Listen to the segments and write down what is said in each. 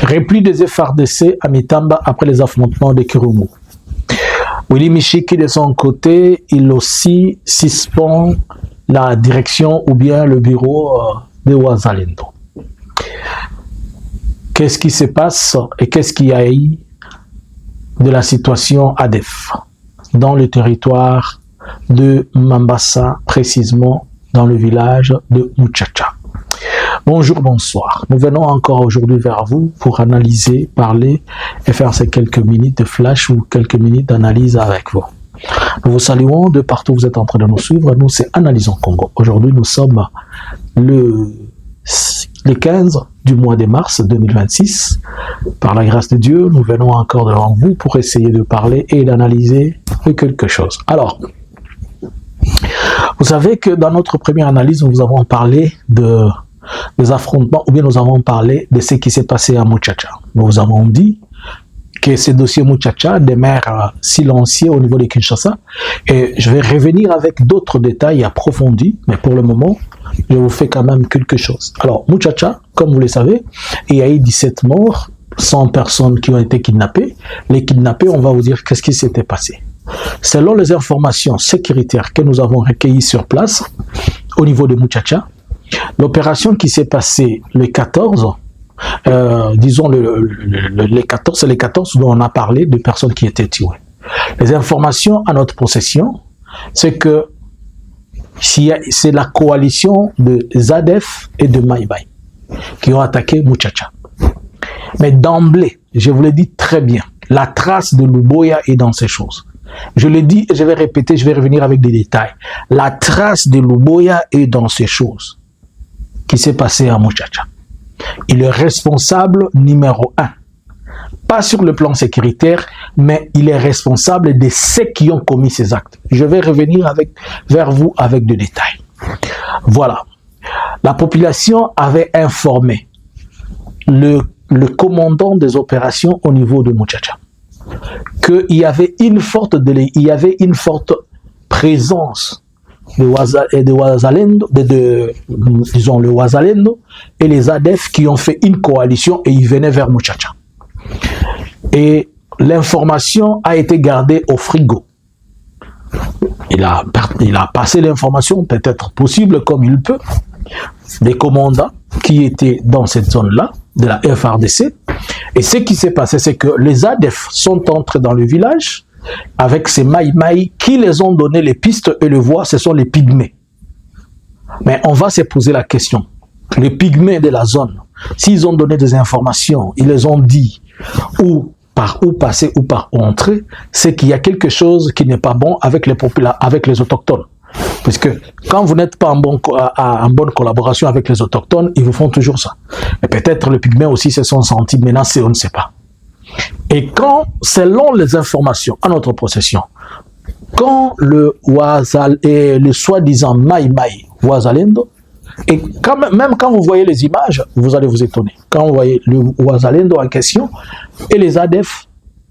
Repli des FARDC à Mitamba après les affrontements de Kirumu. Willy Michiki, de son côté, il aussi suspend la direction ou bien le bureau de Wazalendo. Qu'est-ce qui se passe et qu'est-ce qu'il y a eu de la situation ADEF dans le territoire de Mambasa, précisément dans le village de Muchacha. Bonjour, bonsoir. Nous venons encore aujourd'hui vers vous pour analyser, parler et faire ces quelques minutes de flash ou quelques minutes d'analyse avec vous. Nous vous saluons de partout où vous êtes en train de nous suivre. Nous, c'est Analysons Congo. Aujourd'hui, nous sommes le 15 du mois de mars 2026. Par la grâce de Dieu, nous venons encore devant vous pour essayer de parler et d'analyser quelque chose. Alors, vous savez que dans notre première analyse, nous avons parlé des affrontements, ou bien nous avons parlé de ce qui s'est passé à Muchacha. Nous avons dit que ce dossier Muchacha demeure silencieux au niveau de Kinshasa, et je vais revenir avec d'autres détails approfondis, mais pour le moment, je vous fais quand même quelque chose. Alors, Muchacha, comme vous le savez, il y a eu 17 morts, 100 personnes qui ont été kidnappées. Les kidnappés, on va vous dire qu'est-ce qui s'était passé. Selon les informations sécuritaires que nous avons recueillies sur place, au niveau de Muchacha, l'opération qui s'est passée le 14, disons les 14, c'est les 14 dont on a parlé de personnes qui étaient tuées. Les informations à notre possession, c'est que c'est la coalition de ZADF et de Maïmaï qui ont attaqué Muchacha. Mais d'emblée, je vous l'ai dit très bien, la trace de Luboya est dans ces choses. Je l'ai dit et je vais répéter, je vais revenir avec des détails. La trace de Luboya est dans ces choses qui s'est passé à Muchacha. Il est responsable numéro 1. Pas sur le plan sécuritaire, mais il est responsable de ceux qui ont commis ces actes. Je vais revenir vers vous avec des détails. Voilà. La population avait informé le commandant des opérations au niveau de Muchacha qu'il y avait une forte présence de Wazalendo, disons le Wazalendo et les ADF qui ont fait une coalition et ils venaient vers Muchacha. Et l'information a été gardée au frigo. Il a passé l'information, peut-être possible comme il peut, des commandants qui étaient dans cette zone-là, de la FARDC. Et ce qui s'est passé, c'est que les ADF sont entrés dans le village avec ces Maïmaï qui les ont donné les pistes et le voie, ce sont les pygmées. Mais on va se poser la question. Les pygmées de la zone, s'ils ont donné des informations, ils les ont dit par où passer ou par où entrer, c'est qu'il y a quelque chose qui n'est pas bon avec les autochtones. Parce que quand vous n'êtes pas en bonne collaboration avec les autochtones, ils vous font toujours ça. Et peut-être les pygmées aussi se sont sentis menacés, on ne sait pas. Et quand, selon les informations à notre possession, quand le soi-disant Maïmaï Wazalendo, et même quand vous voyez les images, vous allez vous étonner. Quand vous voyez le Wazalendo en question, et les ADF,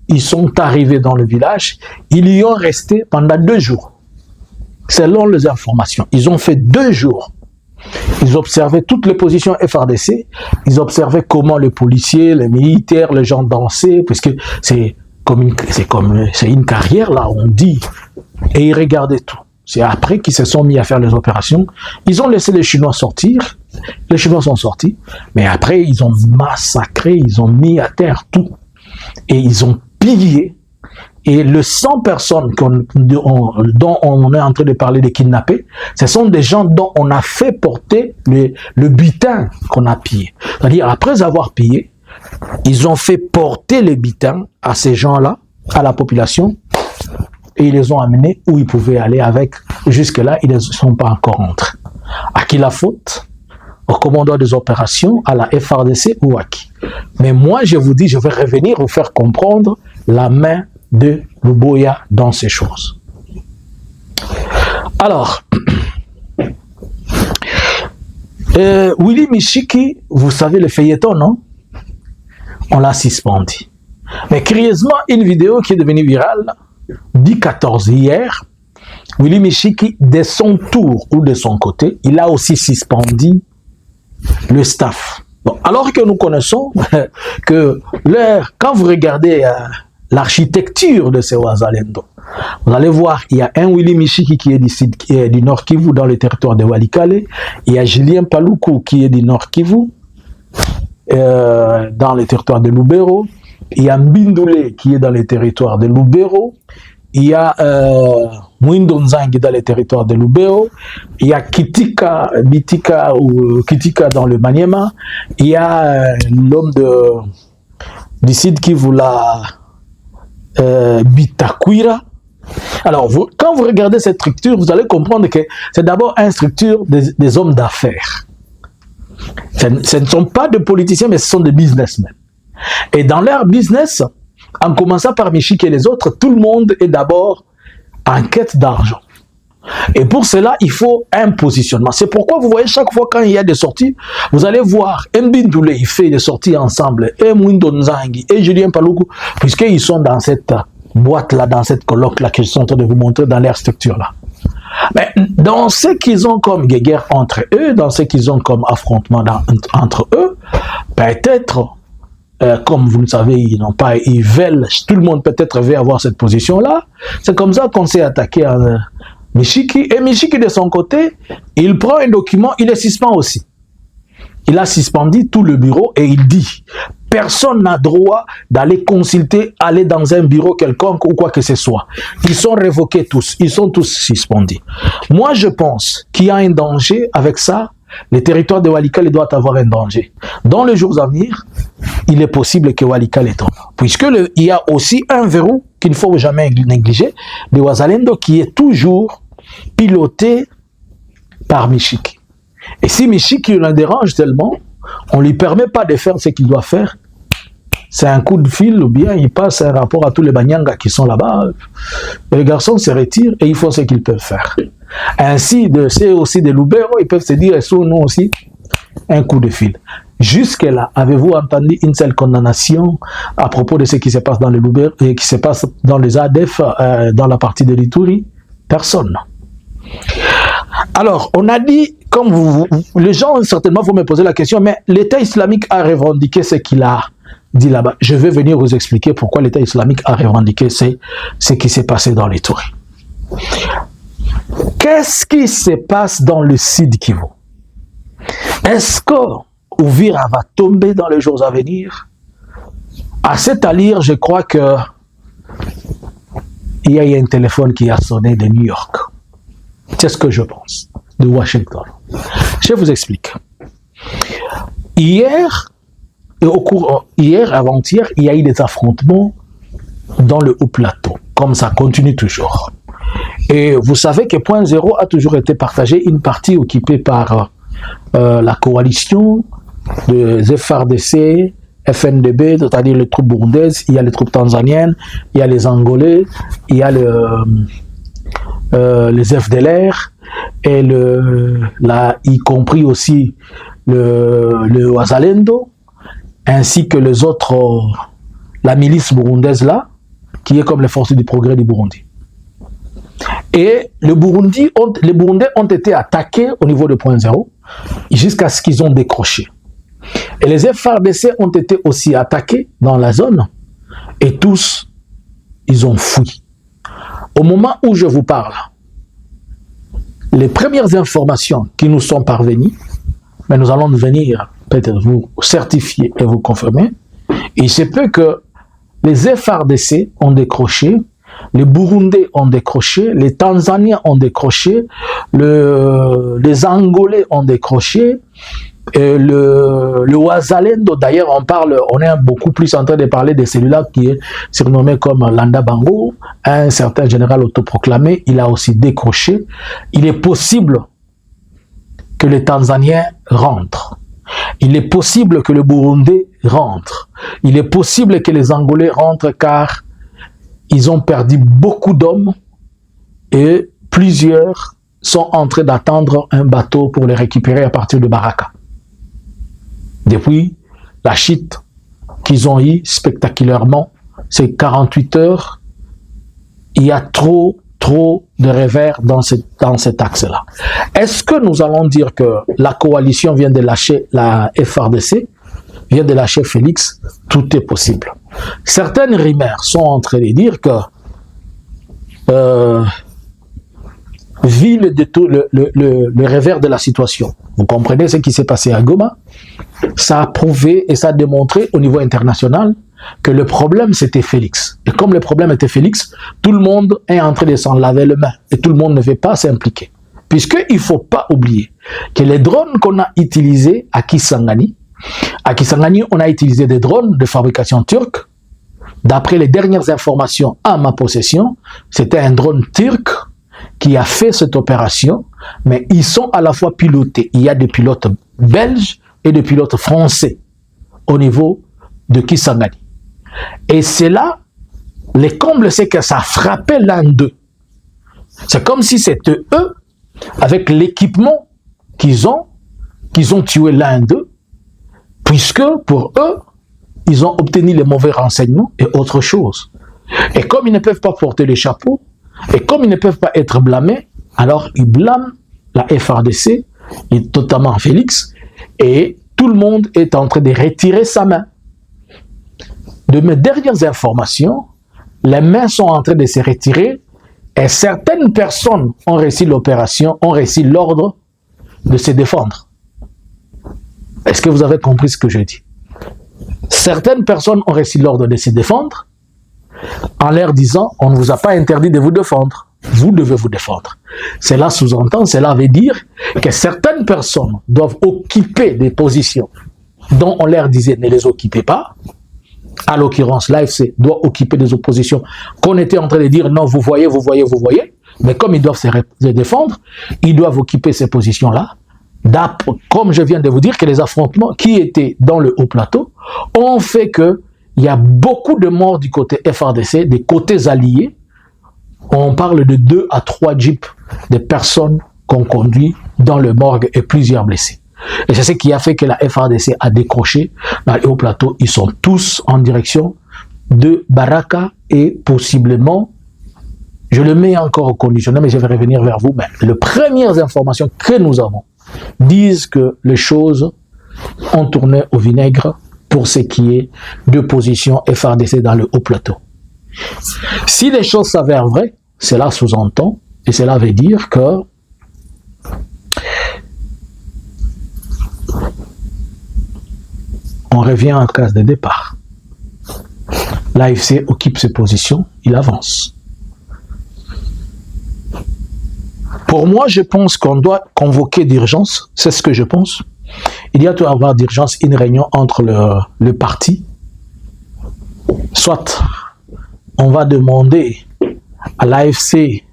ils sont arrivés dans le village, ils y ont resté pendant 2 jours. Selon les informations, ils ont fait 2 jours. Ils observaient toutes les positions FARDC, ils observaient comment les policiers, les militaires, les gens dansaient, puisque c'est une carrière là, on dit, et ils regardaient tout. C'est après qu'ils se sont mis à faire les opérations. Ils ont laissé les Chinois sortir, les Chinois sont sortis, mais après ils ont massacré, ils ont mis à terre tout, et ils ont pillé. Et les 100 personnes dont on est en train de parler de kidnappés, ce sont des gens dont on a fait porter le butin qu'on a pillé. C'est-à-dire, après avoir pillé, ils ont fait porter le butin à ces gens-là, à la population, et ils les ont amenés où ils pouvaient aller avec. Jusque-là, ils ne sont pas encore entrés. À qui la faute? Au commandant des opérations, à la FARDC ou à qui? Mais moi, je vous dis, je vais revenir vous faire comprendre la main de Luboya dans ces choses. Alors, Willy Michiki, vous savez le feuilleton, non? On l'a suspendu. Mais curieusement, une vidéo qui est devenue virale, dit 14 hier, Willy Michiki, de son tour ou de son côté, il a aussi suspendu le staff Bon, alors que nous connaissons que quand vous regardez l'architecture de ces Wazalendo, vous allez voir, il y a un Willy Michiki qui est du Nord Kivu dans le territoire de Walikale, il y a Julien Paluku qui est du Nord Kivu dans le territoire de Lubero, il y a Mbindoule qui est dans le territoire de Lubero, il y a Mwindo Nzangi dans le territoire de Lubero, il y a Kitika dans le Maniema, il y a l'homme du Sud Kivu la Bitakwira. Alors, quand vous regardez cette structure, vous allez comprendre que c'est d'abord une structure des hommes d'affaires. Ce ne sont pas des politiciens, mais ce sont des businessmen. Et dans leur business, en commençant par Michik et les autres, tout le monde est d'abord en quête d'argent. Et pour cela, il faut un positionnement. C'est pourquoi vous voyez chaque fois quand il y a des sorties, vous allez voir Mbindoule, il fait des sorties ensemble, et Mwindo Nzangi, et Julien Paluku, puisqu'ils sont dans cette boîte-là, dans cette colloque-là que je suis en train de vous montrer dans leur structure-là. Mais dans ce qu'ils ont comme guerre entre eux, dans ce qu'ils ont comme affrontement entre eux, peut-être, comme vous le savez, ils veulent, tout le monde peut-être veut avoir cette position-là. C'est comme ça qu'on s'est attaqué à Michiki. Et Michiki, de son côté, il prend un document, il le suspend aussi. Il a suspendu tout le bureau et il dit personne n'a droit d'aller consulter, aller dans un bureau quelconque ou quoi que ce soit. Ils sont révoqués tous, ils sont tous suspendus. Moi, je pense qu'il y a un danger avec ça. Le territoire de Walikale doit avoir un danger. Dans les jours à venir, il est possible que Walikale tombe. Puisqu'il y a aussi un verrou qu'il ne faut jamais négliger, de Wazalendo, qui est toujours piloté par Michiki. Et si Michiki le dérange tellement, on ne lui permet pas de faire ce qu'il doit faire. C'est un coup de fil ou bien il passe un rapport à tous les Banyanga qui sont là-bas. Les garçons se retirent et ils font ce qu'ils peuvent faire. Ainsi, c'est aussi des Lubero, ils peuvent se dire, est-ce nous aussi un coup de fil. Jusque-là, avez-vous entendu une seule condamnation à propos de ce qui se passe dans les Lubero et qui se passe dans les ADF, dans la partie de l'Ituri? Personne. Alors, on a dit, comme les gens certainement vont me poser la question, mais l'État islamique a revendiqué ce qu'il a dit là-bas. Je vais venir vous expliquer pourquoi l'État islamique a revendiqué ce qui s'est passé dans l'Ituri. Qu'est-ce qui se passe dans le Sud Kivu? Est-ce que Uvira va tomber dans les jours à venir? À cet allure, je crois que il y a un téléphone qui a sonné de New York. C'est ce que je pense, de Washington. Je vous explique. Hier, avant-hier, il y a eu des affrontements dans le haut plateau, comme ça continue toujours. Et vous savez que Point Zéro a toujours été partagé, une partie occupée par la coalition de FARDC, FNDB, c'est-à-dire les troupes burundaises, il y a les troupes tanzaniennes, il y a les Angolais, il y a les FDLR, et y compris aussi le Wazalendo, ainsi que les autres, la milice burundaise là, qui est comme les forces du progrès du Burundi. Et les Burundais ont été attaqués au niveau de Point Zéro jusqu'à ce qu'ils ont décroché. Et les FARDC ont été aussi attaqués dans la zone et tous, ils ont fui. Au moment où je vous parle, les premières informations qui nous sont parvenues, mais nous allons venir peut-être vous certifier et vous confirmer, il se peut que les FARDC ont décroché, les Burundais ont décroché, les Tanzaniens ont décroché, les Angolais ont décroché, et le Wazalendo, d'ailleurs on est beaucoup plus en train de parler de celui-là qui est surnommé comme Landa Bango, un certain général autoproclamé, il a aussi décroché. Il est possible que les Tanzaniens rentrent. Il est possible que le Burundais rentre. Il est possible que les Angolais rentrent car ils ont perdu beaucoup d'hommes et plusieurs sont en train d'attendre un bateau pour les récupérer à partir de Baraka. Depuis la chute qu'ils ont eue spectaculairement, ces 48 heures, il y a trop de revers dans cet axe-là. Est-ce que nous allons dire que la coalition vient de lâcher la FARDC? vient de lâcher Félix, tout est possible. Certaines rumeurs sont en train de dire que vu le revers de la situation, vous comprenez ce qui s'est passé à Goma, ça a prouvé et ça a démontré au niveau international que le problème c'était Félix. Et comme le problème était Félix, tout le monde est en train de s'en laver les mains et tout le monde ne veut pas s'impliquer. Puisqu'il ne faut pas oublier que les drones qu'on a utilisés à Kisangani, on a utilisé des drones de fabrication turque. D'après les dernières informations à ma possession, c'était un drone turc qui a fait cette opération, mais ils sont à la fois pilotés. Il y a des pilotes belges et des pilotes français au niveau de Kisangani. Et c'est là, les combles, c'est que ça frappait l'un d'eux. C'est comme si c'était eux, avec l'équipement qu'ils ont tué l'un d'eux, puisque pour eux, ils ont obtenu les mauvais renseignements et autre chose. Et comme ils ne peuvent pas porter les chapeaux, et comme ils ne peuvent pas être blâmés, alors ils blâment la FARDC, et notamment Félix, et tout le monde est en train de retirer sa main. De mes dernières informations, les mains sont en train de se retirer et certaines personnes ont réussi l'opération, ont réussi l'ordre de se défendre. Est-ce que vous avez compris ce que je dis? Certaines personnes ont réussi l'ordre de se défendre en leur disant « on ne vous a pas interdit de vous défendre, vous devez vous défendre ». Cela sous-entend, cela veut dire que certaines personnes doivent occuper des positions dont on leur disait « ne les occupez pas ». À l'occurrence, l'AFC doit occuper des oppositions qu'on était en train de dire « non, vous voyez ». Mais comme ils doivent se défendre, ils doivent occuper ces positions-là. Comme je viens de vous dire que les affrontements qui étaient dans le haut plateau ont fait qu'il y a beaucoup de morts du côté FARDC, des côtés alliés. On parle de 2 à 3 jeeps de personnes qu'on conduit dans le morgue et plusieurs blessés. Et c'est ce qui a fait que la FARDC a décroché dans le haut plateau. Ils sont tous en direction de Baraka et possiblement, je le mets encore au conditionnel, mais je vais revenir vers vous. Mais les premières informations que nous avons disent que les choses ont tourné au vinaigre pour ce qui est de position FARDC dans le haut plateau. Si les choses s'avèrent vraies, cela sous-entend, et cela veut dire que on revient en case de départ. L'AFC occupe ses positions, il avance. Pour moi, je pense qu'on doit convoquer d'urgence, c'est ce que je pense. Il y a tout à avoir d'urgence une réunion entre le parti. Soit on va demander à l'AFC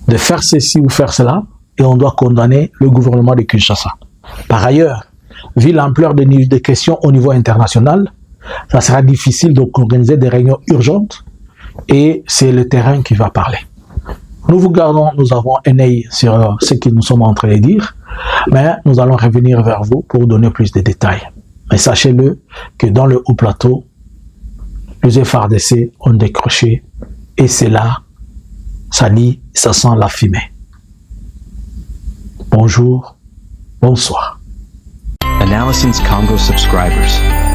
de faire ceci ou faire cela, et on doit condamner le gouvernement de Kinshasa. Par ailleurs, vu l'ampleur des questions au niveau international, ça sera difficile d'organiser des réunions urgentes, et c'est le terrain qui va parler. Nous vous gardons, nous avons un œil sur ce que nous sommes en train de dire, mais nous allons revenir vers vous pour donner plus de détails. Mais sachez-le que dans le haut plateau, les FARDC ont décroché et c'est là, ça dit, ça sent la fumée. Bonjour, bonsoir. Analysins Congo subscribers.